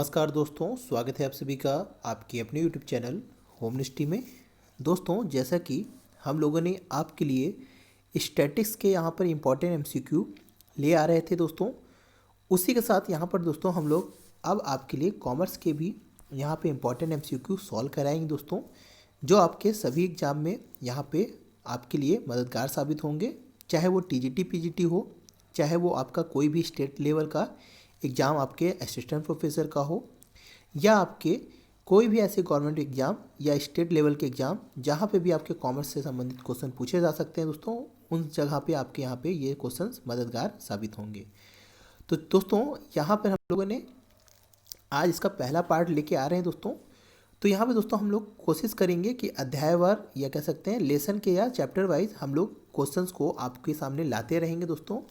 नमस्कार दोस्तों, स्वागत है आप सभी का आपके अपने YouTube चैनल होमनिस्टी में। दोस्तों, जैसा कि हम लोगों ने आपके लिए स्टैटिक्स के यहाँ पर इम्पोर्टेंट MCQ ले आ रहे थे दोस्तों, उसी के साथ यहाँ पर दोस्तों हम लोग अब आपके लिए कॉमर्स के भी यहाँ पे इम्पोर्टेंट MCQ सॉल्व कराएंगे दोस्तों, जो आपके सभी एग्जाम में यहाँ पे आपके लिए मददगार साबित होंगे। चाहे वो TGT PGT हो, चाहे वो आपका कोई भी स्टेट लेवल का एग्ज़ाम आपके असिस्टेंट प्रोफेसर का हो, या आपके कोई भी ऐसे गवर्नमेंट एग्ज़ाम या स्टेट लेवल के एग्ज़ाम जहाँ पे भी आपके कॉमर्स से संबंधित क्वेश्चन पूछे जा सकते हैं दोस्तों, उन जगह पे आपके यहाँ पे ये क्वेश्चंस मददगार साबित होंगे। तो दोस्तों, यहाँ पर हम लोगों ने आज इसका पहला पार्ट लेके आ रहे हैं दोस्तों। तो यहाँ पे दोस्तों हम लोग कोशिश करेंगे कि अध्यायवार या कह सकते हैं लेसन के या चैप्टर वाइज हम लोग क्वेश्चंस को आपके सामने लाते रहेंगे दोस्तों।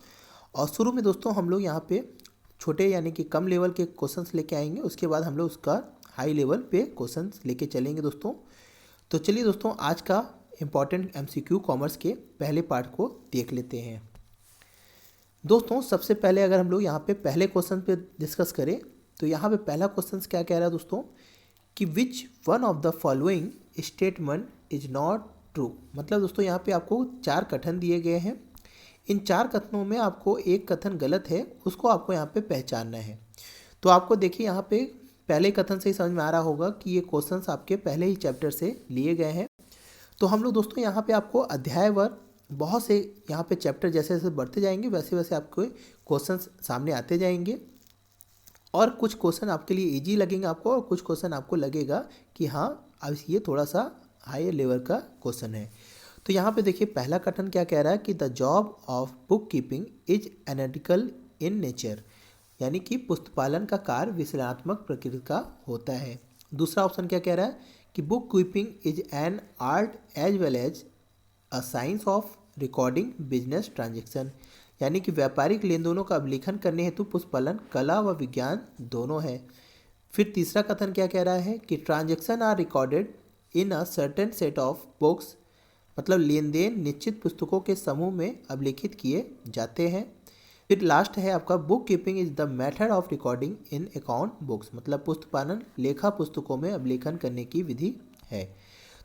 और शुरू में दोस्तों हम लोग यहाँ पे छोटे यानी कि कम लेवल के क्वेश्चंस लेके आएंगे, उसके बाद हम लोग उसका हाई लेवल पे क्वेश्चंस लेके चलेंगे दोस्तों। तो चलिए दोस्तों, आज का इम्पॉर्टेंट MCQ कॉमर्स के पहले पार्ट को देख लेते हैं। दोस्तों, सबसे पहले अगर हम लोग यहाँ पे पहले क्वेश्चन पे डिस्कस करें तो यहाँ पे पहला क्वेश्चन क्या कह रहा है दोस्तों कि which one of the following statement is not true. मतलब दोस्तों यहाँ पे आपको 4 कथन दिए गए हैं। इन 4 कथनों में आपको एक कथन गलत है, उसको आपको यहाँ पे पहचानना है। तो आपको देखिए यहाँ पे पहले कथन से ही समझ में आ रहा होगा कि ये क्वेश्चंस आपके पहले ही चैप्टर से लिए गए हैं। तो हम लोग दोस्तों यहाँ पे आपको अध्यायवार बहुत से यहाँ पे चैप्टर जैसे जैसे बढ़ते जाएंगे वैसे वैसे आपको क्वेश्चंस सामने आते जाएंगे, और कुछ क्वेश्चन आपके लिए ईजी लगेंगे आपको, और कुछ क्वेश्चन आपको लगेगा कि हाँ अब ये थोड़ा सा हायर लेवल का क्वेश्चन है। तो यहाँ पे देखिए पहला कथन क्या कह रहा है कि the job of book keeping is analytical in nature, यानी कि पुस्तपालन का कार्य विश्लेषणात्मक प्रकृति का होता है। दूसरा ऑप्शन क्या कह रहा है कि book keeping is an art as well as a science of recording business transaction, यानी कि व्यापारिक लेन देनों का अभिलेखन करने हेतु पुस्तपालन कला व विज्ञान दोनों है। फिर तीसरा कथन क्या कह रहा है कि transaction are recorded in a certain set of books, मतलब लेन देन निश्चित पुस्तकों के समूह में अभिलेखित किए जाते हैं। फिर लास्ट है आपका book keeping is the method of recording in account books, मतलब पुस्तपालन लेखा पुस्तकों में अभिलेखन करने की विधि है।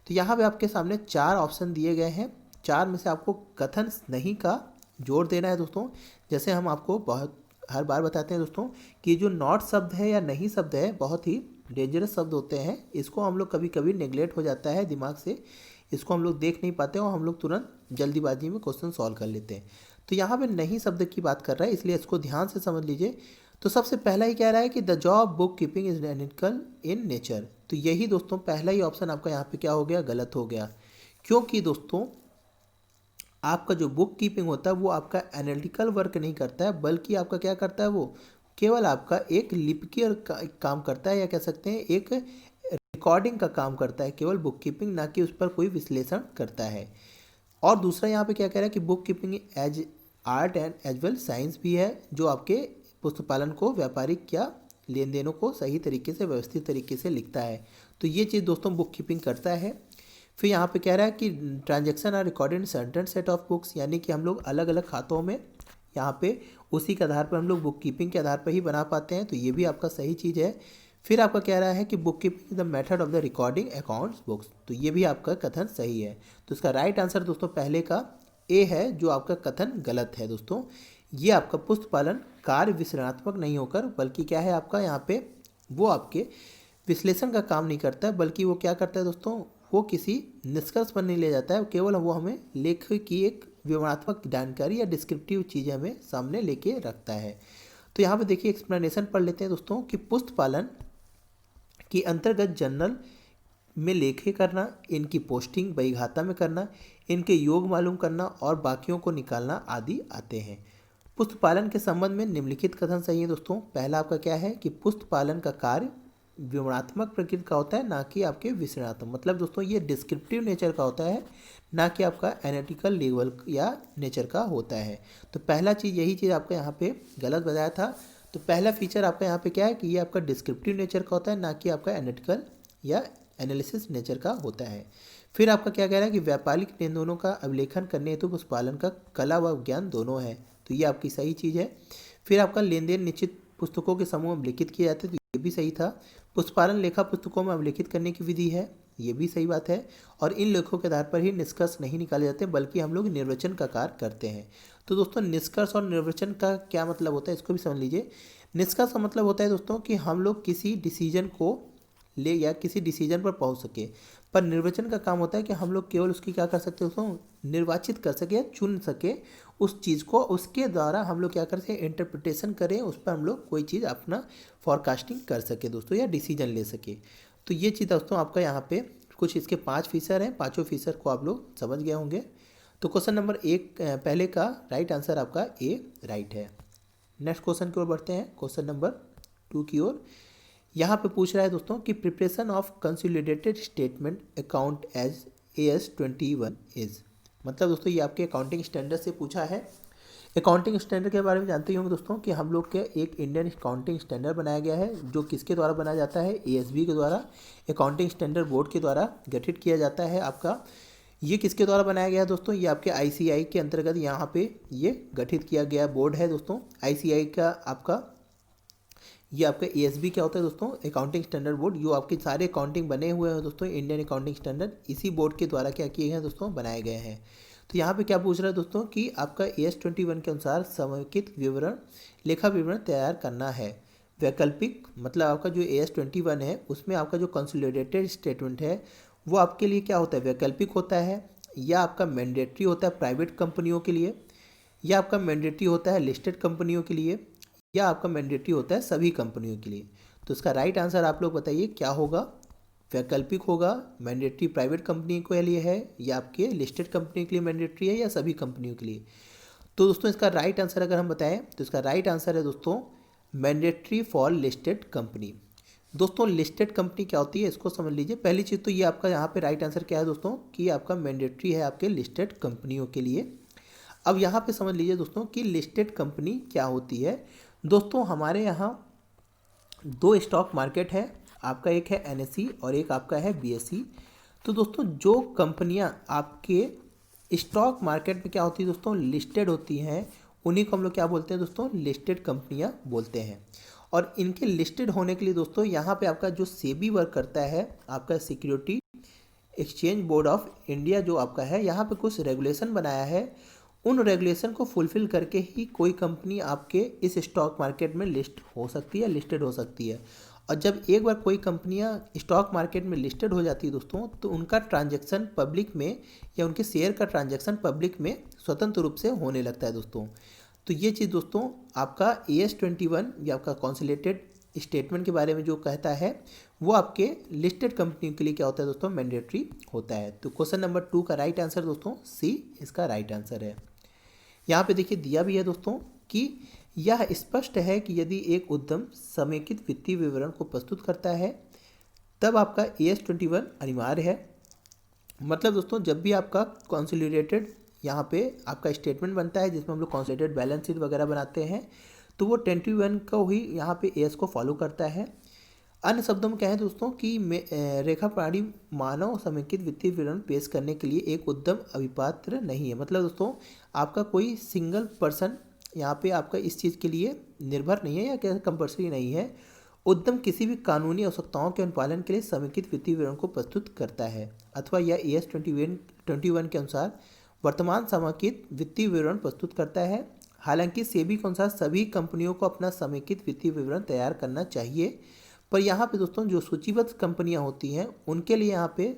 तो यहाँ पे आपके सामने 4 ऑप्शन दिए गए हैं। 4 में से आपको कथन नहीं का जोड़ देना है दोस्तों। जैसे हम आपको बहुत हर बार बताते हैं दोस्तों कि जो नॉट शब्द है या नहीं शब्द है बहुत ही डेंजरस शब्द होते हैं, इसको हम लोग कभी कभी नेग्लेक्ट हो जाता है दिमाग से, इसको हम लोग देख नहीं पाते और हम लोग तुरंत जल्दीबाजी में क्वेश्चन सॉल्व कर लेते हैं। तो यहाँ पे नहीं शब्द की बात कर रहा है, इसलिए इसको ध्यान से समझ लीजिए। तो सबसे पहला ही कह रहा है कि the job book keeping is analytical in nature, तो यही दोस्तों पहला ही ऑप्शन आपका यहाँ पे क्या हो गया, गलत हो गया। क्योंकि दोस्तों आपका जो बुक कीपिंग होता है वो आपका एनालिटिकल वर्क नहीं करता है, बल्कि आपका क्या करता है, वो केवल आपका एक लिपिकीय काम करता है, या कह सकते हैं एक रिकॉर्डिंग का काम करता है, केवल बुक कीपिंग, ना कि उस पर कोई विश्लेषण करता है। और दूसरा यहाँ पे क्या कह रहा है कि book keeping as art and as well science भी है, जो आपके पुस्तपालन को व्यापारिक या लेन देनों को सही तरीके से व्यवस्थित तरीके से लिखता है। तो ये चीज़ दोस्तों बुक कीपिंग करता है। फिर यहाँ पे कह रहा है कि transaction are recorded in certain set of books, यानी कि हम लोग अलग अलग खातों में यहाँ पे उसी के आधार पर हम लोग बुक कीपिंग के आधार पर ही बना पाते हैं, तो ये भी आपका सही चीज़ है। फिर आपका कह रहा है कि book keeping is the method of the recording accounts books, तो ये भी आपका कथन सही है। तो इसका राइट आंसर दोस्तों पहले का ए है, जो आपका कथन गलत है दोस्तों। ये आपका पुस्तपालन कार्य विश्लेषणात्मक नहीं होकर बल्कि क्या है आपका यहाँ पे वो आपके विश्लेषण का काम नहीं करता है, बल्कि वो क्या करता है दोस्तों, वो किसी निष्कर्ष पर नहीं ले जाता है, केवल वो हमें लेख की एक विवरणात्मक जानकारी या डिस्क्रिप्टिव चीज़ हमें सामने लेके रखता है। तो यहाँ पे देखिए एक्सप्लेनेशन पढ़ लेते हैं दोस्तों कि पुस्तपालन की अंतर्गत जर्नल में लेखे करना, इनकी पोस्टिंग बहीखाता में करना, इनके योग मालूम करना और बाकियों को निकालना आदि आते हैं। पुस्तपालन के संबंध में निम्नलिखित कथन सही है दोस्तों। पहला आपका क्या है कि पुस्तपालन का कार्य विवरणात्मक प्रकृति का होता है, ना कि आपके विश्लेषणात्मक, मतलब दोस्तों ये डिस्क्रिप्टिव नेचर का होता है, ना कि आपका एनालिटिकल लेवल या नेचर का होता है। तो पहला चीज़ यही चीज़ आपका यहाँ पे गलत बताया था। तो पहला फीचर आपका यहाँ पे क्या है कि ये आपका डिस्क्रिप्टिव नेचर का होता है, ना कि आपका एनालिटिकल या एनालिसिस नेचर का होता है। फिर आपका क्या कह रहा है कि व्यापारिक लेन देनों का अभिलेखन करने हेतु पुस्तपालन का कला व विज्ञान दोनों है, तो ये आपकी सही चीज़ है। फिर आपका लेन देन निश्चित पुस्तकों के समूह में लिखित किए जाते हैं, ये भी सही था। पुष्पालन लेखा पुस्तकों में अवलेखित करने की विधि है, ये भी सही बात है। और इन लेखों के आधार पर ही निष्कर्ष नहीं निकाले जाते बल्कि हम लोग निर्वचन का कार्य करते हैं। तो दोस्तों निष्कर्ष और निर्वचन का क्या मतलब होता है इसको भी समझ लीजिए। निष्कर्ष का मतलब होता है दोस्तों कि हम लोग किसी डिसीजन को ले या किसी डिसीजन पर पहुंच सके, पर निर्वचन का काम होता है कि हम लोग केवल उसकी क्या कर सकते हैं दोस्तों, निर्वाचित कर सके या चुन सके उस चीज़ को, उसके द्वारा हम लोग क्या कर सकें, इंटरप्रिटेशन करें, उस पर हम लोग कोई चीज़ अपना फॉरकास्टिंग कर सके दोस्तों या डिसीजन ले सके। तो ये चीज़ दोस्तों आपका यहाँ पे कुछ इसके 5 फीचर हैं, पाँचों फीचर को आप लोग समझ गए होंगे। तो क्वेश्चन नंबर 1 पहले का राइट आंसर आपका ए राइट है। नेक्स्ट क्वेश्चन की ओर बढ़ते हैं, क्वेश्चन नंबर 2 की ओर। यहाँ पे पूछ रहा है दोस्तों कि preparation of consolidated statement account as AS21 is, मतलब दोस्तों ये आपके अकाउंटिंग स्टैंडर्ड से पूछा है। अकाउंटिंग स्टैंडर्ड के बारे में जानते ही होंगे दोस्तों कि हम लोग के एक इंडियन अकाउंटिंग स्टैंडर्ड बनाया गया है, जो किसके द्वारा बनाया जाता है, ASB के द्वारा, अकाउंटिंग स्टैंडर्ड बोर्ड के द्वारा गठित किया जाता है आपका। ये किसके द्वारा बनाया गया है दोस्तों, ये आपके ICAI के अंतर्गत यहाँ पे ये गठित किया गया बोर्ड है दोस्तों। ICAI का आपका ये आपका ASB क्या होता है दोस्तों, अकाउंटिंग स्टैंडर्ड बोर्ड, जो आपके सारे अकाउंटिंग बने हुए हैं दोस्तों इंडियन अकाउंटिंग स्टैंडर्ड इसी बोर्ड के द्वारा क्या किए गए हैं दोस्तों, बनाए गए हैं। तो यहाँ पे क्या पूछ रहा है दोस्तों कि आपका AS21 के अनुसार समेकित विवरण लेखा विवरण तैयार करना है। वैकल्पिक मतलब आपका जो AS21 है उसमें आपका जो कंसोलिडेटेड स्टेटमेंट है वो आपके लिए क्या होता है, वैकल्पिक होता है, या आपका मैंडेटरी होता है प्राइवेट कंपनियों के लिए, या आपका मैंडेटरी होता है लिस्टेड कंपनियों के लिए, या आपका मैंडेटरी होता है सभी कंपनियों के लिए। तो इसका राइट आंसर आप लोग बताइए क्या होगा। वैकल्पिक होगा, मैंडेटरी प्राइवेट कंपनी के लिए है, या आपके लिस्टेड कंपनी के लिए मैंडेटरी है, या सभी कंपनियों के लिए। तो दोस्तों इसका राइट आंसर अगर हम बताएं तो इसका राइट आंसर है दोस्तों मैंडेटरी फॉर लिस्टेड कंपनी। दोस्तों लिस्टेड कंपनी क्या होती है इसको समझ लीजिए। पहली चीज़ तो ये आपका यहाँ पे राइट आंसर क्या है दोस्तों कि आपका मैंडेटरी है आपके लिस्टेड कंपनियों के लिए। अब यहाँ पे समझ लीजिए दोस्तों कि लिस्टेड कंपनी क्या होती है। दोस्तों हमारे यहाँ 2 स्टॉक मार्केट है, आपका एक है NSE और एक आपका है BSE। तो दोस्तों जो कंपनियां आपके स्टॉक मार्केट में क्या होती है दोस्तों, लिस्टेड होती हैं, उन्हीं को हम लोग क्या बोलते हैं दोस्तों, लिस्टेड कंपनियां बोलते हैं। और इनके लिस्टेड होने के लिए दोस्तों यहाँ पे आपका जो सेबी वर्क करता है, आपका security exchange board of India जो आपका है, यहाँ पे कुछ रेगुलेशन बनाया है। उन रेगुलेशन को फुलफिल करके ही कोई कंपनी आपके इस स्टॉक मार्केट में लिस्ट हो सकती है, लिस्टेड हो सकती है। और जब एक बार कोई कंपनियां स्टॉक मार्केट में लिस्टेड हो जाती है दोस्तों, तो उनका ट्रांजैक्शन पब्लिक में या उनके शेयर का ट्रांजैक्शन पब्लिक में स्वतंत्र रूप से होने लगता है दोस्तों। तो ये चीज़ दोस्तों आपका AS21 या आपका कंसोलिडेटेड स्टेटमेंट के बारे में जो कहता है वो आपके लिस्टेड कंपनी के लिए क्या होता है दोस्तों, मैंडेटरी होता है। तो क्वेश्चन नंबर 2 का राइट आंसर दोस्तों C इसका राइट आंसर है। यहाँ पे देखिए दिया भी है दोस्तों कि यह स्पष्ट है कि यदि एक उद्यम समेकित वित्तीय विवरण को प्रस्तुत करता है तब आपका AS21 अनिवार्य है। मतलब दोस्तों जब भी आपका कंसोलिडेटेड यहाँ पे आपका स्टेटमेंट बनता है जिसमें हम लोग कंसोलिडेटेड बैलेंस शीट वगैरह बनाते हैं, तो वो 21 को ही यहाँ पे AS को फॉलो करता है। अन्य शब्दों में कहें दोस्तों कि रेखा प्राणी मानव समेकित वित्तीय विवरण पेश करने के लिए एक उद्यम अभिपात्र नहीं है। मतलब दोस्तों आपका कोई सिंगल पर्सन यहाँ पे आपका इस चीज़ के लिए निर्भर नहीं है या क्या कंपल्सरी नहीं है। उद्यम किसी भी कानूनी आवश्यकताओं के अनुपालन के लिए समेकित वित्तीय विवरण को प्रस्तुत करता है, अथवा यह AS21 के अनुसार वर्तमान समेकित वित्तीय विवरण प्रस्तुत करता है। हालांकि सेबी के अनुसार सभी कंपनियों को अपना समेकित वित्तीय विवरण तैयार करना चाहिए, पर यहाँ पे दोस्तों जो सूचीबद्ध कंपनियाँ होती हैं उनके लिए यहाँ पे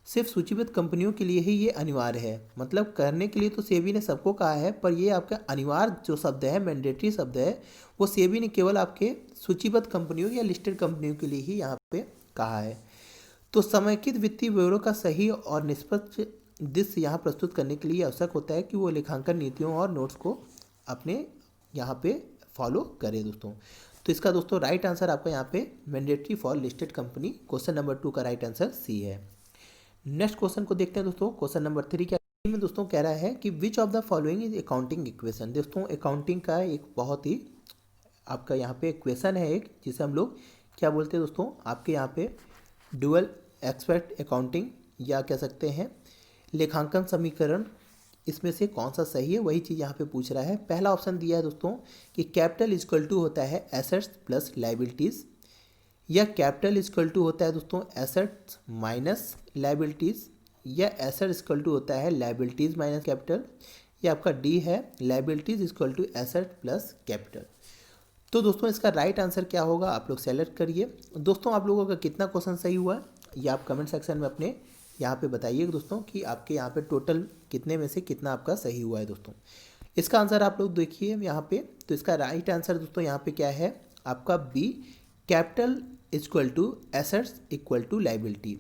सिर्फ सूचीबद्ध कंपनियों के लिए ही ये अनिवार्य है। मतलब करने के लिए तो सेबी ने सबको कहा है, पर ये आपका अनिवार्य जो शब्द है, मैंडेटरी शब्द है, वो सेबी ने केवल आपके सूचीबद्ध कंपनियों या लिस्टेड कंपनियों के लिए ही यहाँ पे कहा है। तो समेकित वित्तीय विवरणों का सही और निष्पक्ष दृश्य यहाँ प्रस्तुत करने के लिए आवश्यक होता है कि वो लेखांकन नीतियों और नोट्स को अपने यहाँ पे फॉलो करें दोस्तों। तो इसका दोस्तों राइट आंसर आपका यहाँ पे mandatory for listed company, question number 2 का राइट आंसर C है। नेक्स्ट क्वेश्चन को देखते हैं दोस्तों। क्वेश्चन नंबर 3 क्या में दोस्तों कह रहा है कि which of the following is accounting equation. दोस्तों अकाउंटिंग का एक बहुत ही आपका यहाँ पे क्वेश्चन है एक, जिसे हम लोग क्या बोलते हैं दोस्तों, आपके यहाँ पे डुअल एक्सपेक्ट अकाउंटिंग या कह सकते हैं लेखांकन समीकरण, इसमें से कौन सा सही है वही चीज़ यहाँ पे पूछ रहा है। पहला ऑप्शन दिया है दोस्तों कि कैपिटल इक्वल टू होता है एसेट्स प्लस लाइबिलिटीज़, या कैपिटल इक्वल टू होता है दोस्तों एसेट्स माइनस लायबिलिटीज़, या एसेट इक्वल टू होता है लायबिलिटीज़ माइनस कैपिटल, या आपका डी है liabilities equal to asset plus capital. तो दोस्तों इसका राइट आंसर क्या होगा आप लोग सेलेक्ट करिए। दोस्तों आप लोगों का कितना क्वेश्चन सही हुआ है ये आप कमेंट सेक्शन में अपने यहाँ पे बताइए दोस्तों कि आपके यहाँ पे टोटल कितने में से कितना आपका सही हुआ है दोस्तों। इसका आंसर आप लोग देखिए यहाँ पे, तो इसका राइट आंसर दोस्तों यहाँ पे क्या है आपका B, capital equal to assets equal to liability.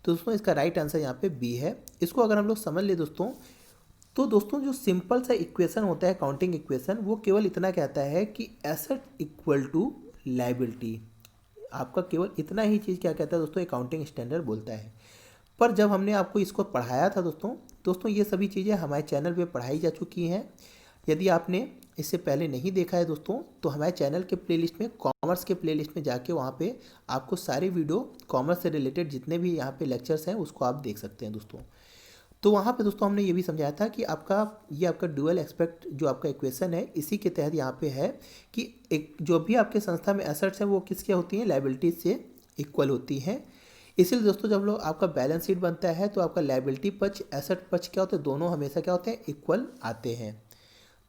तो दोस्तों इसका राइट आंसर यहाँ पे बी है। इसको अगर हम लोग समझ ले दोस्तों, तो दोस्तों जो सिंपल सा इक्वेशन होता है काउंटिंग इक्वेशन, वो केवल इतना कहता है कि एसेट इक्वल टू लायबिलिटी। आपका केवल इतना ही चीज़ क्या कहता है दोस्तों, अकाउंटिंग स्टैंडर्ड बोलता है। पर जब हमने आपको इसको पढ़ाया था दोस्तों ये सभी चीज़ें हमारे चैनल पे पढ़ाई जा चुकी हैं। यदि आपने इससे पहले नहीं देखा है दोस्तों, तो हमारे चैनल के प्लेलिस्ट में कॉमर्स के प्लेलिस्ट में जाके वहाँ पे आपको सारे वीडियो कॉमर्स से रिलेटेड जितने भी यहाँ पे लेक्चर्स हैं उसको आप देख सकते हैं दोस्तों। तो वहाँ पे दोस्तों हमने ये भी समझाया था कि आपका ड्यूअल एस्पेक्ट जो आपका इक्वेशन है, इसी के तहत यहाँ पे है कि एक जो भी आपके संस्था में एसेट्स हैं वो किसके होती हैं, लायबिलिटीज से इक्वल होती हैं। इसीलिए दोस्तों जब लोग आपका बैलेंस शीट बनता है तो आपका लायबिलिटी पक्ष एसेट पक्ष क्या होते हैं, दोनों हमेशा क्या होते हैं, इक्वल आते हैं।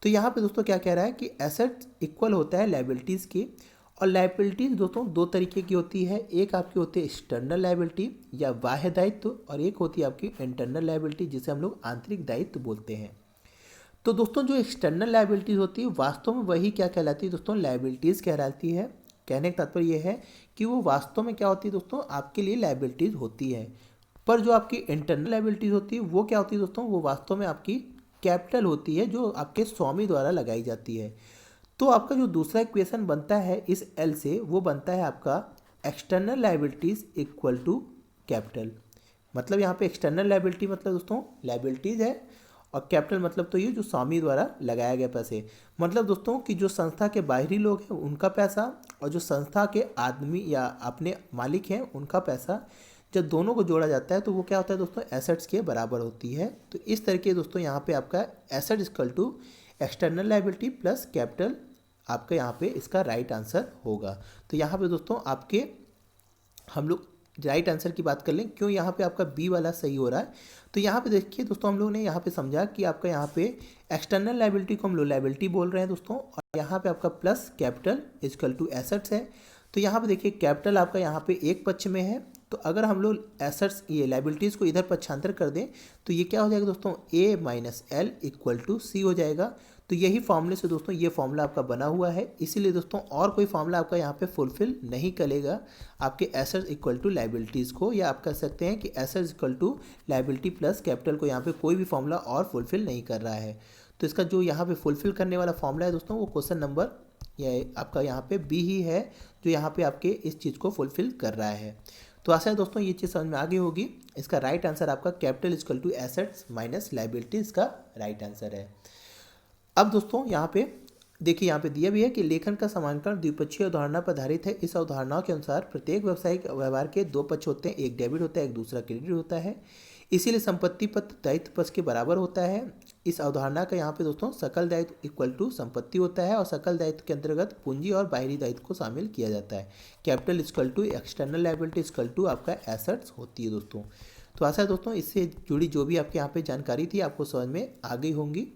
तो यहाँ पे दोस्तों क्या कह रहा है कि एसेट इक्वल होता है लायबिलिटीज़ की, और लायबिलिटीज दोस्तों दो तरीके की होती है। एक आपकी होती है एक्सटर्नल लायबिलिटी या बाह्य दायित्व, और एक होती है आपकी इंटरनल लायबिलिटी जिसे हम लोग आंतरिक दायित्व बोलते हैं। तो दोस्तों जो एक्सटर्नल लायबिलिटीज होती है वास्तव में वही क्या कहलाती है दोस्तों, लायबिलिटीज़ कहलाती है। कहने का तात्पर्य यह है कि वो वास्तव में क्या होती है दोस्तों, आपके लिए लायबिलिटीज़ होती है। पर जो आपकी इंटरनल लायबिलिटीज़ होती है वो क्या होती है दोस्तों, वो वास्तव में आपकी कैपिटल होती है जो आपके स्वामी द्वारा लगाई जाती है। तो आपका जो दूसरा इक्वेशन बनता है इस एल से, वो बनता है आपका external liabilities equal to capital. मतलब यहाँ पे एक्सटर्नल लायबिलिटी मतलब दोस्तों लायबिलिटीज़ है, और कैपिटल मतलब तो ये जो स्वामी द्वारा लगाया गया पैसे। मतलब दोस्तों कि जो संस्था के बाहरी लोग हैं उनका पैसा, और जो संस्था के आदमी या अपने मालिक हैं उनका पैसा, जब दोनों को जोड़ा जाता है तो वो क्या होता है दोस्तों, एसेट्स के बराबर होती है। तो इस तरीके दोस्तों यहाँ पे आपका asset equal to external liability plus capital आपका यहाँ पे इसका राइट आंसर होगा। तो यहाँ पे दोस्तों आपके हम लोग राइट आंसर की बात कर लें, क्यों यहाँ पे आपका बी वाला सही हो रहा है। तो यहाँ पे देखिए दोस्तों हम लोग ने यहाँ पे समझा कि आपका यहाँ पे एक्सटर्नल लायबिलिटी को हम लोग लायबिलिटी बोल रहे हैं दोस्तों, और यहाँ पे आपका plus capital equal to assets है। तो यहाँ पे देखिए कैपिटल आपका यहाँ पे एक पक्ष में है, तो अगर हम लोग एसेट्स ये लायबिलिटीज़ को इधर पक्षांतर कर दें तो ये क्या हो जाएगा दोस्तों, ए माइनस एल इक्वल टू सी हो जाएगा। तो यही फॉर्मूले से दोस्तों ये फॉर्मूला आपका बना हुआ है, इसीलिए दोस्तों और कोई फॉर्मूला आपका यहाँ पे फुलफिल नहीं करेगा आपके एसेट्स इक्वल टू लायबिलिटीज़ को, या आप कह सकते हैं कि assets equal to liability plus capital को यहाँ पे कोई भी फॉर्मूला और फुलफिल नहीं कर रहा है। तो इसका जो यहाँ पे फुलफिल करने वाला फॉर्मूला है दोस्तों वो क्वेश्चन नंबर ये आपका यहाँ पे बी ही है जो यहाँ पे आपके इस चीज़ को फुलफिल कर रहा है। तो आशा है दोस्तों ये चीज़ समझ में आ गई होगी। इसका राइट आंसर आपका capital equal to assets minus liability इसका राइट आंसर है। अब दोस्तों यहाँ पे देखिए, यहाँ पे दिया भी है कि लेखन का समानांतर द्विपक्षीय अवधारणा पर आधारित है। इस अवधारणाओं के अनुसार प्रत्येक व्यावसायिक व्यवहार के दो पक्ष होते हैं, एक डेबिट होता है एक दूसरा क्रेडिट होता है, इसीलिए संपत्ति पत्र दायित्व पक्ष के बराबर होता है। इस अवधारणा का यहाँ पे दोस्तों सकल दायित्व इक्वल टू संपत्ति होता है, और सकल दायित्व के अंतर्गत पूंजी और बाहरी दायित्व को शामिल किया जाता है। Capital equal to external liability equal to आपका एसेट्स होती है दोस्तों। तो आशा है दोस्तों इससे जुड़ी जो भी आपके यहाँ पे जानकारी थी आपको समझ में आ गई होंगी।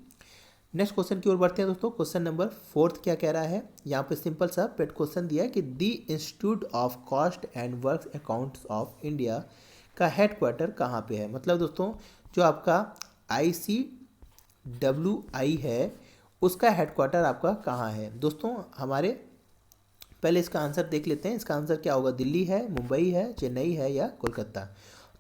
नेक्स्ट क्वेश्चन की ओर बढ़ते हैं दोस्तों। क्वेश्चन नंबर 4 क्या कह रहा है, यहाँ पे सिंपल सा पेड क्वेश्चन दिया है कि the institute of cost and works accounts of India का हेडक्वार्टर कहाँ पे है। मतलब दोस्तों जो आपका ICWI है उसका हेडक्वार्टर आपका कहाँ है। दोस्तों हमारे पहले इसका आंसर देख लेते हैं। इसका आंसर क्या होगा, दिल्ली है, मुंबई है, चेन्नई है या कोलकाता।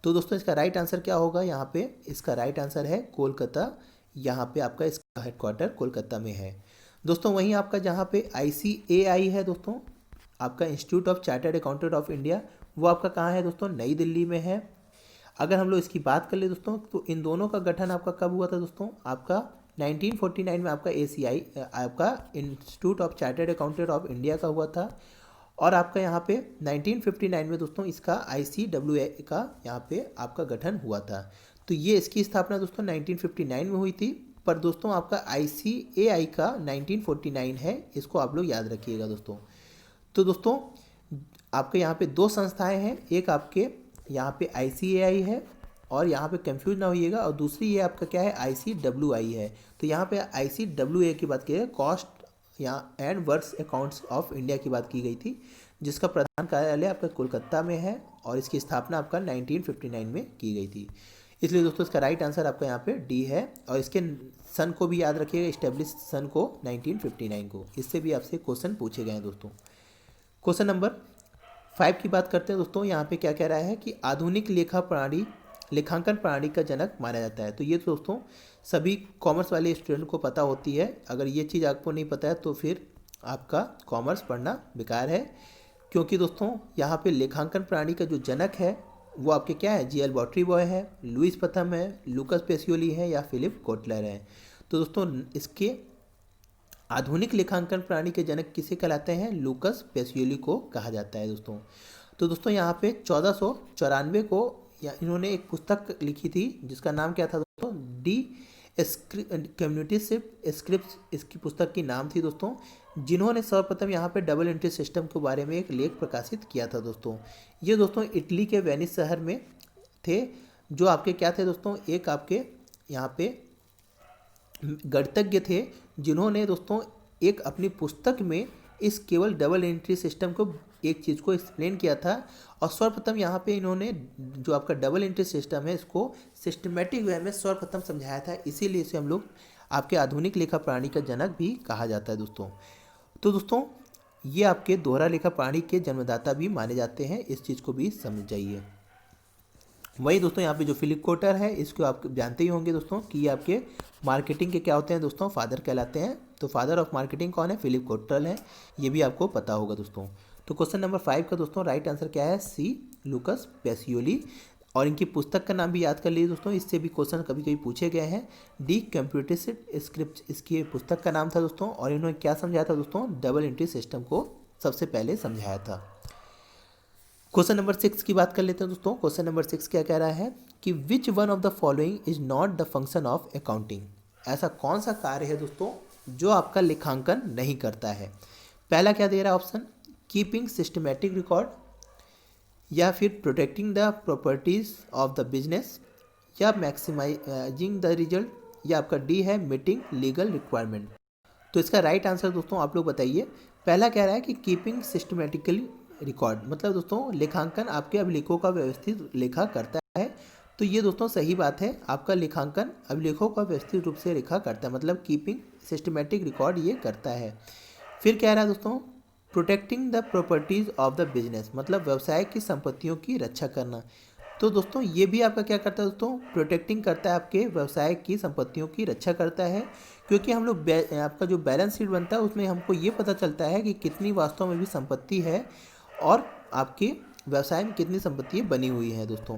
तो दोस्तों इसका राइट आंसर क्या होगा, यहाँ पे इसका राइट आंसर है कोलकाता। यहाँ पे आपका इसका हेडक्वार्टर कोलकाता में है दोस्तों। वहीं आपका जहाँ पे ICAI है दोस्तों, आपका institute of chartered accountant of India, वो आपका कहाँ है दोस्तों, नई दिल्ली में है। अगर हम लोग इसकी बात कर ले दोस्तों तो इन दोनों का गठन आपका कब हुआ था दोस्तों, आपका 1949 में आपका ACI आपका institute of chartered accountant of India का हुआ था, और आपका यहाँ पे 1959 में दोस्तों इसका ICWA का यहाँ पे आपका गठन हुआ था। तो ये इसकी स्थापना दोस्तों 1959 में हुई थी, पर दोस्तों आपका ICAI का 1949 है, इसको आप लोग याद रखिएगा दोस्तों। तो दोस्तों आपके यहाँ पे दो संस्थाएं हैं, एक आपके यहाँ पे ICAI है और यहाँ पे कंफ्यूज ना होइएगा, और दूसरी ये आपका क्या है ICWI है। तो यहाँ पे ICWA की बात की है, कॉस्ट यहाँ and works accounts of India की बात की गई थी, जिसका प्रधान कार्यालय आपका कोलकाता में है और इसकी स्थापना आपका 1959 में की गई थी। इसलिए दोस्तों इसका राइट आंसर आपका यहाँ पे डी है, और इसके सन को भी याद रखिएगा, इस्टेब्लिश सन को 1959 को। इससे भी आपसे क्वेश्चन पूछे गए हैं दोस्तों। क्वेश्चन नंबर 5 की बात करते हैं दोस्तों। यहाँ पे क्या कह रहा है कि आधुनिक लेखांकन प्रणाली का जनक माना जाता है। तो ये दोस्तों सभी कॉमर्स वाले स्टूडेंट को पता होती है। अगर ये चीज़ आपको नहीं पता है तो फिर आपका कॉमर्स पढ़ना बेकार है, क्योंकि दोस्तों यहाँ पे लेखांकन प्रणाली का जो जनक है वो आपके क्या है, GL बॉटरीबॉय है, लुईस प्रथम है, लूकस पेसियोली है या फिलिप कोटलर है। तो दोस्तों इसके आधुनिक लेखांकन प्रणाली के जनक किसे कहलाते हैं, लूकस पेसियोली को कहा जाता है दोस्तों। तो दोस्तों यहाँ पे 1494 को इन्होंने एक पुस्तक लिखी थी जिसका नाम क्या था दोस्तों, डी कम्युनिटी स्क्रिप्ट इसकी पुस्तक की नाम थी दोस्तों, जिन्होंने सर्वप्रथम यहाँ पे डबल एंट्री सिस्टम के बारे में एक लेख प्रकाशित किया था दोस्तों। ये दोस्तों इटली के वेनिस शहर में थे, जो आपके क्या थे दोस्तों, एक आपके यहाँ पे गणितज्ञ थे, जिन्होंने दोस्तों एक अपनी पुस्तक में इस केवल डबल एंट्री सिस्टम को एक चीज़ को एक्सप्लेन किया था, और सर्वप्रथम यहाँ पे इन्होंने जो आपका डबल एंट्री सिस्टम है इसको सिस्टमेटिक वे में सर्वप्रथम समझाया था, इसीलिए इसे हम लोग आपके आधुनिक लेखा प्रणाली का जनक भी कहा जाता है दोस्तों। तो दोस्तों ये आपके दोहरा लेखा प्रणाली के जन्मदाता भी माने जाते हैं, इस चीज़ को भी समझ जाइए। वही दोस्तों यहाँ पे जो फिलिप कोटलर है इसको आप जानते ही होंगे दोस्तों कि ये आपके मार्केटिंग के क्या होते हैं दोस्तों, फादर कहलाते हैं। तो फादर ऑफ मार्केटिंग कौन है, फिलिप कोटलर है, ये भी आपको पता होगा दोस्तों। तो क्वेश्चन नंबर 5 का दोस्तों राइट आंसर क्या है, सी लूकस पेसियोली। और इनकी पुस्तक का नाम भी याद कर लीजिए दोस्तों, इससे भी क्वेश्चन कभी कभी पूछे गए हैं। डी कंप्यूटर स्क्रिप्ट इसकी पुस्तक का नाम था दोस्तों, और इन्होंने क्या समझाया था दोस्तों, डबल एंट्री सिस्टम को सबसे पहले समझाया था। क्वेश्चन नंबर 6 की बात कर लेते हैं दोस्तों। क्वेश्चन नंबर 6 क्या कह रहा है कि which one of the following is not the function of accounting. ऐसा कौन सा कार्य है दोस्तों जो आपका लेखांकन नहीं करता है। पहला क्या दे रहा है ऑप्शन, कीपिंग सिस्टमेटिक रिकॉर्ड, या फिर protecting the properties of the business, या मैक्सिमाइजिंग द रिजल्ट, या आपका डी है मीटिंग लीगल रिक्वायरमेंट। तो इसका राइट आंसर दोस्तों आप लोग बताइए। पहला कह रहा है कि कीपिंग सिस्टमेटिकली रिकॉर्ड, मतलब दोस्तों लेखांकन आपके अभिलेखों का व्यवस्थित लेखा करता है। तो ये दोस्तों सही बात है, आपका लेखांकन अभिलेखों का व्यवस्थित रूप से लेखा करता है, मतलब कीपिंग सिस्टमेटिक रिकॉर्ड ये करता है। फिर कह रहा है दोस्तों protecting the properties of the business, मतलब व्यवसाय की संपत्तियों की रक्षा करना। तो दोस्तों ये भी आपका क्या करता है दोस्तों, प्रोटेक्टिंग करता है, आपके व्यवसाय की संपत्तियों की रक्षा करता है। क्योंकि हम लोग आपका जो बैलेंस शीट बनता है उसमें हमको ये पता चलता है कि कितनी वास्तव में भी संपत्ति है और आपके व्यवसाय में कितनी संपत्ति बनी हुई है दोस्तों।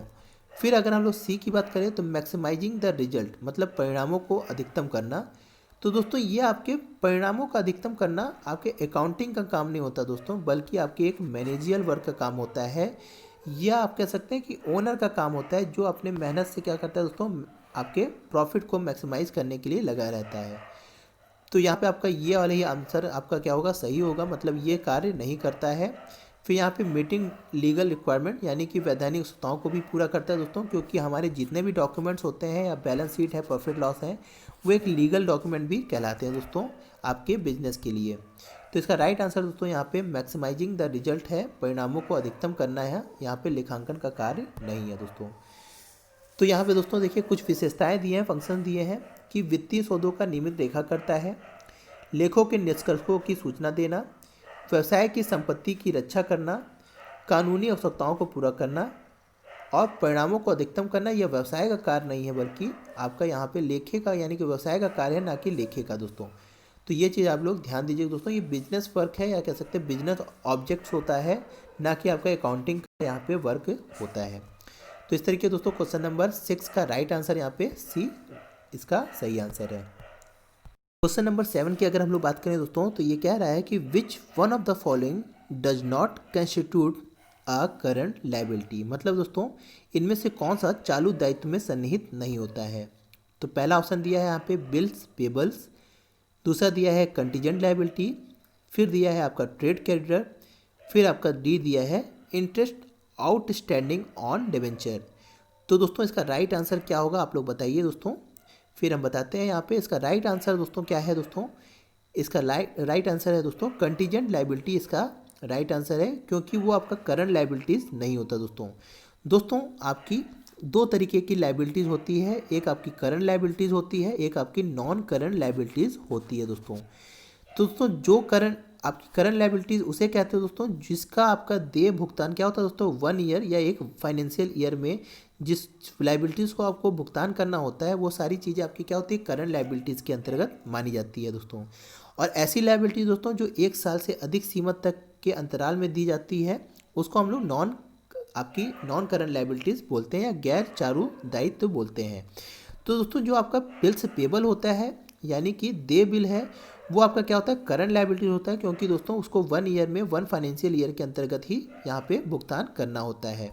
फिर अगर हम लोग सी की बात करें तो मैक्सिमाइजिंग द रिजल्ट, मतलब परिणामों को अधिकतम करना। तो दोस्तों ये आपके परिणामों का अधिकतम करना आपके अकाउंटिंग का काम नहीं होता दोस्तों, बल्कि आपके एक मैनेजियल वर्क का काम होता है, या आप कह सकते हैं कि ओनर का काम होता है, जो अपने मेहनत से क्या करता है दोस्तों, आपके प्रॉफिट को मैक्सिमाइज करने के लिए लगा रहता है। तो यहाँ पे आपका ये वाला ही आंसर आपका क्या होगा, सही होगा, मतलब ये कार्य नहीं करता है। फिर यहाँ पे मीटिंग लीगल रिक्वायरमेंट, यानी कि वैधानिक आवश्यकताओं को भी पूरा करता है दोस्तों, क्योंकि हमारे जितने भी डॉक्यूमेंट्स होते हैं या बैलेंस शीट है, प्रॉफिट लॉस है, वो एक लीगल डॉक्यूमेंट भी कहलाते हैं दोस्तों आपके बिजनेस के लिए। तो इसका राइट आंसर दोस्तों यहाँ पे मैक्सिमाइजिंग द रिजल्ट है, परिणामों को अधिकतम करना है, यहाँ पे लेखांकन का कार्य नहीं है दोस्तों। तो यहाँ पे दोस्तों देखिए कुछ विशेषताएं दी हैं, फंक्शन दिए हैं कि वित्तीय सौदों का नियमित लेखा करता है, लेखों के निष्कर्षों की सूचना देना, व्यवसाय की संपत्ति की रक्षा करना, कानूनी आवश्यकताओं को पूरा करना, और परिणामों को अधिकतम करना। यह व्यवसाय का कार्य नहीं है, बल्कि आपका यहाँ पे लेखे का यानी कि व्यवसाय का कार्य है, ना कि लेखे का दोस्तों। तो ये चीज़ आप लोग ध्यान दीजिए दोस्तों, ये बिजनेस वर्क है, या कह सकते हैं बिजनेस ऑब्जेक्ट्स होता है, ना कि आपका अकाउंटिंग का यहाँ पे वर्क होता है। तो इस तरीके दोस्तों क्वेश्चन नंबर 6 का राइट आंसर यहाँ पे सी इसका सही आंसर है। क्वेश्चन नंबर 7 की अगर हम लोग बात करें दोस्तों, तो ये कह रहा है कि which one of the following does not constitute a current liability, मतलब दोस्तों इनमें से कौन सा चालू दायित्व में सन्निहित नहीं होता है। तो पहला ऑप्शन दिया है यहाँ पे बिल्स पेबल्स, दूसरा दिया है कंटीजेंट लायबिलिटी, फिर दिया है आपका ट्रेड क्रेडिटर, फिर आपका डी दिया है इंटरेस्ट आउटस्टैंडिंग ऑन डिबेंचर। तो दोस्तों इसका राइट आंसर क्या होगा आप लोग बताइए दोस्तों। फिर हम बताते हैं यहाँ पे इसका राइट आंसर दोस्तों क्या है दोस्तों। इसका राइट आंसर है दोस्तों कंटीजेंट लाइबिलिटी इसका राइट आंसर है, क्योंकि वो आपका करंट लाइबिलिटीज़ नहीं होता दोस्तों। दोस्तों आपकी दो तरीके की लाइबिलिटीज़ होती है, एक आपकी करंट लाइबिलिटीज़ होती है, एक आपकी नॉन करंट लाइबिलिटीज़ होती है दोस्तों। तो दोस्तों जो करंट आपकी करंट लाइबिलिटीज़ उसे कहते हैं दोस्तों जिसका आपका देय भुगतान क्या होता है दोस्तों 1 ईयर या एक फाइनेंशियल ईयर में जिस लाइबिलिटीज़ को आपको भुगतान करना होता है वो सारी चीज़ें आपकी क्या होती है करंट लाइबिलिटीज़ के अंतर्गत मानी जाती है दोस्तों। और ऐसी लाइबिलिटीज़ दोस्तों जो 1 साल से अधिक सीमा तक के अंतराल में दी जाती है उसको हम लोग आपकी नॉन करंट लाइबिलिटीज़ बोलते हैं या गैर चालू दायित्व बोलते हैं। तो दोस्तों जो आपका बिल्स पेबल होता है यानी कि देय बिल है वो आपका क्या होता है करंट लाइबिलिटी होता है, क्योंकि दोस्तों उसको 1 ईयर में 1 फाइनेंशियल ईयर के अंतर्गत ही यहाँ पे भुगतान करना होता है।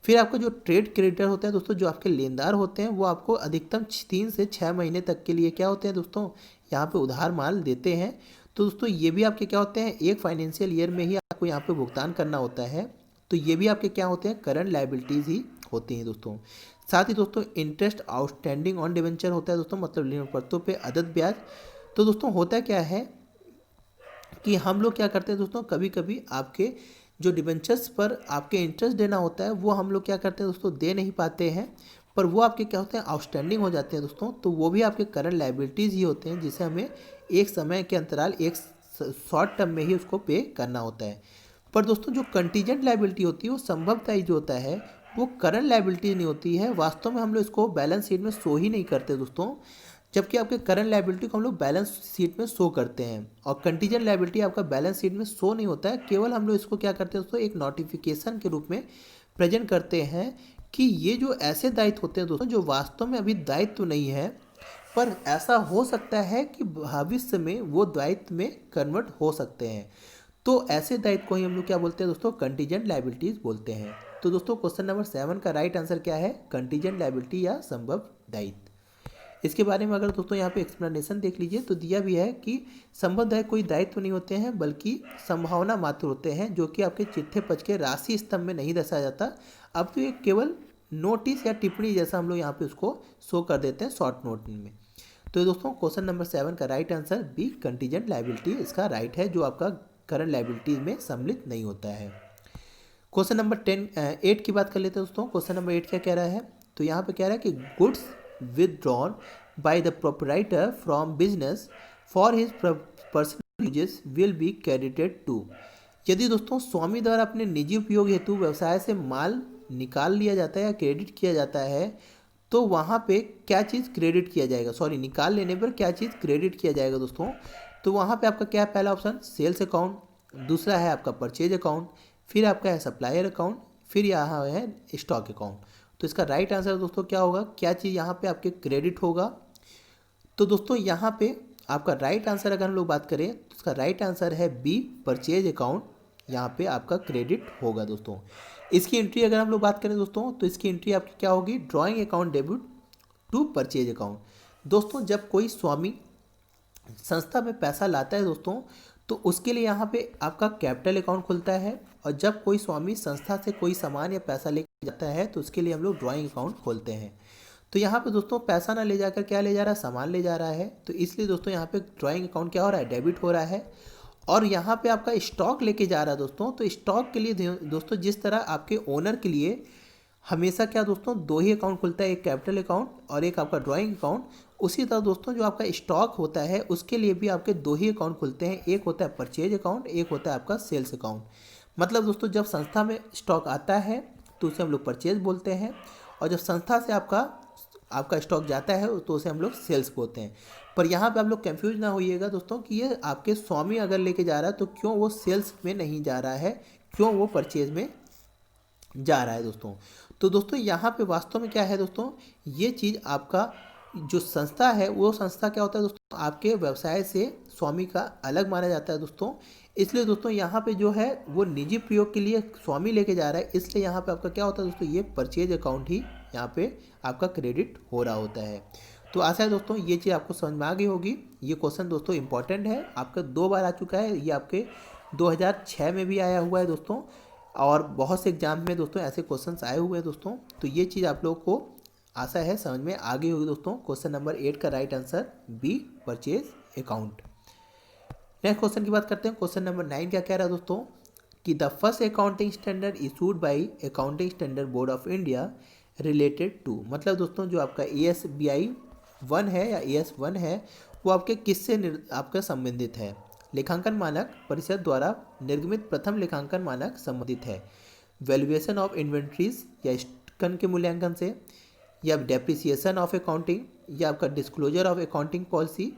फिर आपका जो ट्रेड क्रेडिटर होता है दोस्तों जो आपके लेनदार होते हैं वो आपको अधिकतम 3 से 6 महीने तक के लिए क्या होते हैं दोस्तों यहाँ पे उधार माल देते हैं। तो दोस्तों ये भी आपके क्या होते हैं एक फाइनेंशियल ईयर में ही आपको यहाँ पे भुगतान करना होता है। तो ये भी आपके क्या होते हैं करंट लाइबिलिटीज़ ही होती हैं दोस्तों। साथ ही दोस्तों इंटरेस्ट आउटस्टैंडिंग ऑन डिबेंचर होता है दोस्तों, मतलब ऋण पत्रों पे अदद ब्याज। तो दोस्तों होता क्या है कि हम लोग क्या करते हैं दोस्तों कभी कभी आपके जो डिबेंचर्स पर आपके इंटरेस्ट देना होता है वो हम लोग क्या करते हैं दोस्तों दे नहीं पाते हैं, पर वो आपके क्या होते हैं आउटस्टैंडिंग हो जाते हैं दोस्तों। तो वो भी आपके करंट लाइबिलिटीज़ ही होते हैं जिसे हमें एक समय के अंतराल एक शॉर्ट टर्म में ही उसको पे करना होता है। पर दोस्तों जो कंटीजेंट लाइबिलिटी होती है वो संभवतः जो होता है वो करंट लाइबिलिटी नहीं होती है, वास्तव में हम लोग इसको बैलेंस शीट में शो ही नहीं करते दोस्तों, जबकि आपके करंट लाइबिलिटी को हम लोग बैलेंस शीट में शो करते हैं। और कंटीजेंट लाइबिलिटी आपका बैलेंस शीट में शो नहीं होता है, केवल हम लोग इसको क्या करते हैं दोस्तों एक नोटिफिकेशन के रूप में प्रेजेंट करते हैं कि ये जो ऐसे दायित्व होते हैं दोस्तों जो वास्तव में अभी दायित्व नहीं है, पर ऐसा हो सकता है कि भविष्य में वो दायित्व में कन्वर्ट हो सकते हैं। तो ऐसे दायित्व को ही हम लोग क्या बोलते हैं दोस्तों कंटीजेंट लाइबिलिटीज बोलते हैं। तो दोस्तों क्वेश्चन नंबर 7 का राइट आंसर क्या है कंटीजेंट लाइबिलिटी या संभव दायित्व। इसके बारे में अगर दोस्तों यहाँ पे एक्सप्लेनेशन देख लीजिए तो दिया भी है कि संबद्ध दायित्व कोई दायित्व नहीं होते हैं बल्कि संभावना मात्र होते हैं जो कि आपके चिट्ठे पक्ष के राशि स्तंभ में नहीं दर्शाया जाता। अब तो ये केवल नोटिस या टिप्पणी जैसा हम लोग यहाँ पे उसको शो कर देते हैं शॉर्ट नोट में। तो दोस्तों क्वेश्चन नंबर 7 का right answer B contingent liability इसका राइट है, जो आपका करंट लाइबिलिटीज में सम्मिलित नहीं होता है। क्वेश्चन नंबर 8 की बात कर लेते हैं दोस्तों। क्वेश्चन नंबर 8 क्या कह रहा है, तो यहाँ पे कह रहा है कि goods withdrawn by the proprietor from business for his personal uses will be credited to। यदि दोस्तों स्वामी द्वारा अपने निजी उपयोग हेतु व्यवसाय से माल निकाल लिया जाता है या क्रेडिट किया जाता है तो वहाँ पे क्या चीज़ क्रेडिट किया जाएगा, सॉरी निकाल लेने पर क्या चीज़ क्रेडिट किया जाएगा दोस्तों। तो वहाँ पे आपका क्या है पहला ऑप्शन सेल्स अकाउंट, दूसरा है आपका परचेज अकाउंट, फिर आपका है सप्लायर अकाउंट, फिर यहाँ है स्टॉक अकाउंट। तो इसका राइट आंसर दोस्तों क्या होगा, क्या चीज़ यहाँ पे आपके क्रेडिट होगा। तो दोस्तों यहाँ पे आपका राइट आंसर अगर हम लोग बात करें तो इसका राइट आंसर है बी परचेज अकाउंट, यहाँ पे आपका क्रेडिट होगा दोस्तों। इसकी एंट्री अगर हम लोग बात करें दोस्तों तो इसकी एंट्री आपकी क्या होगी drawing account debit to purchase account. दोस्तों जब कोई स्वामी संस्था में पैसा लाता है दोस्तों तो उसके लिए यहाँ पे आपका कैपिटल अकाउंट खुलता है, और जब कोई स्वामी संस्था से कोई सामान या पैसा लेकर जाता है तो उसके लिए हम लोग ड्राइंग अकाउंट खोलते हैं। तो यहाँ पे दोस्तों पैसा ना ले जाकर क्या ले जा रहा है सामान ले जा रहा है, तो इसलिए दोस्तों यहाँ पे ड्राइंग अकाउंट क्या हो रहा है डेबिट हो रहा है। और यहाँ पे आपका स्टॉक लेके जा रहा है दोस्तों, तो स्टॉक के लिए दोस्तों जिस तरह आपके ओनर के लिए हमेशा क्या दोस्तों दो ही अकाउंट खुलता है, एक कैपिटल अकाउंट और एक आपका ड्राइंग अकाउंट, उसी तरह दोस्तों जो आपका स्टॉक होता है उसके लिए भी आपके दो ही अकाउंट खुलते हैं, एक होता है परचेज अकाउंट, एक होता है आपका सेल्स अकाउंट। मतलब दोस्तों जब संस्था में स्टॉक आता है तो उसे हम लोग परचेज बोलते हैं, और जब संस्था से आपका स्टॉक जाता है तो उसे हम लोग सेल्स बोलते हैं। पर यहाँ पे आप लोग कंफ्यूज ना होइएगा दोस्तों कि ये आपके स्वामी अगर लेके जा रहा है तो क्यों वो सेल्स में नहीं जा रहा है, क्यों वो परचेज में जा रहा है दोस्तों। तो दोस्तों यहाँ पे वास्तव में क्या है दोस्तों, ये चीज़ आपका जो संस्था है वो संस्था क्या होता है दोस्तों आपके व्यवसाय से स्वामी का अलग माना जाता है दोस्तों। इसलिए दोस्तों यहाँ पे जो है वो निजी प्रयोग के लिए स्वामी लेके जा रहा है, इसलिए यहाँ पे आपका क्या होता है दोस्तों ये परचेज अकाउंट ही यहाँ पे आपका क्रेडिट हो रहा होता है। तो आशा है दोस्तों ये चीज़ आपको समझ में आ गई होगी। ये क्वेश्चन दोस्तों इंपॉर्टेंट है, आपका 2 बार आ चुका है, ये आपके 2006 में भी आया हुआ है दोस्तों, और बहुत से एग्जाम में दोस्तों ऐसे क्वेश्चंस आए हुए हैं दोस्तों। तो ये चीज़ आप लोगों को आशा है समझ में आ गई होगी दोस्तों। क्वेश्चन नंबर 8 का right answer B, purchase account. Next question की बात करते हैं। क्वेश्चन नंबर 9 क्या कह रहा है दोस्तों कि the first accounting standard issued by accounting standard board of India related to, मतलब दोस्तों जो आपका ASBI 1 है या AS1 है वो आपके किससे आपका संबंधित है? लेखांकन मानक परिषद द्वारा निर्गमित प्रथम लेखांकन मानक संबंधित है वैल्यूएशन ऑफ इन्वेंट्रीज या स्टॉक के मूल्यांकन से, या डेप्रिसिएशन ऑफ अकाउंटिंग, या आपका डिस्क्लोजर ऑफ अकाउंटिंग पॉलिसी,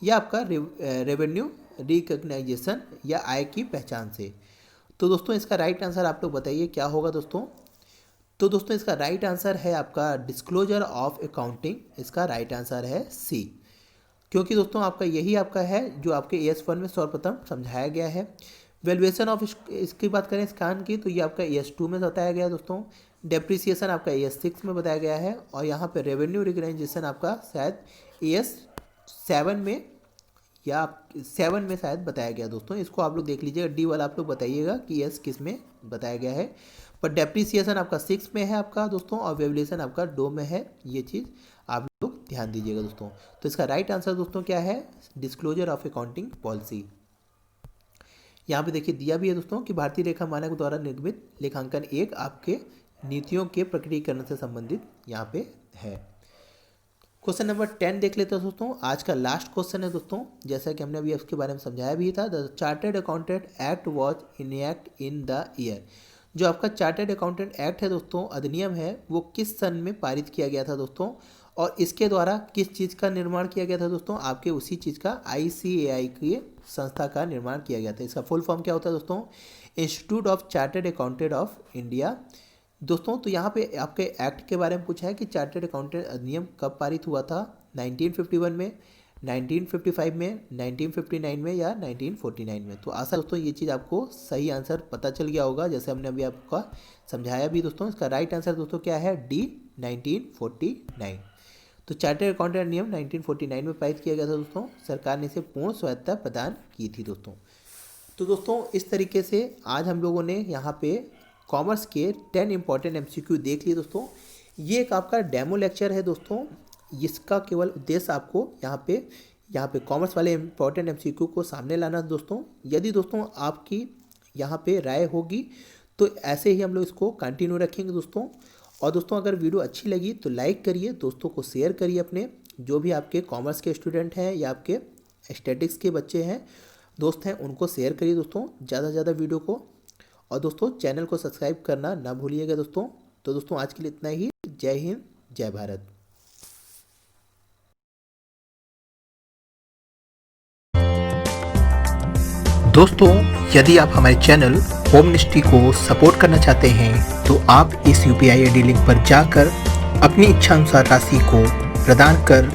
या आपका रेवेन्यू रिकग्नाइजेशन या आय की पहचान से। तो दोस्तों इसका राइट आंसर आप लोग बताइए क्या होगा दोस्तों। तो दोस्तों इसका राइट आंसर है आपका डिस्क्लोजर ऑफ अकाउंटिंग, इसका राइट आंसर है सी, क्योंकि दोस्तों आपका यही आपका है जो आपके AS1 में सर्वप्रथम समझाया गया है। वैल्यूएशन ऑफ इसकी बात करें स्कैन की तो ये आपका AS2 में बताया गया है दोस्तों। डेप्रिसिएशन आपका AS6 में बताया गया है, और यहाँ पे रेवेन्यू रिकग्नाइजेशन आपका शायद AS7 में या 7 में शायद बताया गया दोस्तों। इसको आप लोग देख लीजिएगा, डी वाला आप लोग बताइएगा कि यस किस में बताया गया है। पर डेप्रिसिएशन आपका 6 में है आपका दोस्तों, और वैल्यूएशन आपका 2 में है। ये चीज़ आप लोग ध्यान दीजिएगा दोस्तों। तो इसका राइट आंसर दोस्तों क्या है? Disclosure of accounting policy. यहाँ पे देखिए दिया भी है दोस्तों कि भारतीय रेखा मानक द्वारा निर्मित लेखांकन एक आपके नीतियों के प्रकटीकरण से संबंधित यहाँ पे है। क्वेश्चन नंबर 10 देख लेते हैं दोस्तों। आज का लास्ट क्वेश्चन है दोस्तों, जैसा कि हमने अभी उसके बारे में समझाया भी था। The chartered accountant act was enact in the year, जो आपका चार्टर्ड अकाउंटेंट एक्ट है दोस्तों, अधिनियम है, वो किस सन में पारित किया गया था दोस्तों, और इसके द्वारा किस चीज़ का निर्माण किया गया था दोस्तों? आपके उसी चीज़ का ICAI की संस्था का निर्माण किया गया था। इसका फुल फॉर्म क्या होता है दोस्तों? Institute of chartered accountant of India दोस्तों। तो यहाँ पे आपके एक्ट के बारे में पूछा है कि चार्टर्ड अकाउंटेंट अधिनियम कब पारित हुआ था? 1951 में, 1955 में, 1959 में, या 1949 में। तो आशा दोस्तों ये चीज़ आपको सही आंसर पता चल गया होगा, जैसे हमने अभी आपका समझाया भी दोस्तों। इसका राइट आंसर दोस्तों क्या है? डी, 1949। तो चार्टर्ड अकाउंटेंट अधिनियम 1949 में पारित किया गया था दोस्तों। सरकार ने इसे पूर्ण स्वायत्तता प्रदान की थी दोस्तों। तो दोस्तों इस तरीके से आज हम लोगों ने यहाँ पे कॉमर्स के 10 इंपॉर्टेंट MCQ देख लिए दोस्तों। ये एक आपका डेमो लेक्चर है दोस्तों, इसका केवल उद्देश्य आपको यहाँ पे कॉमर्स वाले इंपॉर्टेंट MCQ को सामने लाना दोस्तों। यदि दोस्तों आपकी यहाँ पे राय होगी तो ऐसे ही हम लोग इसको कंटिन्यू रखेंगे दोस्तों। और दोस्तों अगर वीडियो अच्छी लगी तो लाइक करिए, दोस्तों को शेयर करिए, अपने जो भी आपके कॉमर्स के स्टूडेंट हैं या आपके स्टैटिक्स के बच्चे हैं दोस्त हैं उनको शेयर करिए दोस्तों ज़्यादा से ज़्यादा वीडियो को। और दोस्तों चैनल को सब्सक्राइब करना ना भूलिएगा दोस्तों। तो दोस्तों आज के लिए इतना ही। जय हिंद, जय भारत। दोस्तों यदि आप हमारे चैनल होम मिनिस्ट्री को सपोर्ट करना चाहते हैं तो आप इस UPI ID लिंक पर जाकर अपनी इच्छा अनुसार राशि को प्रदान कर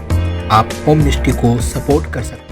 आप होम मिनिस्ट्री को सपोर्ट कर सकते हैं।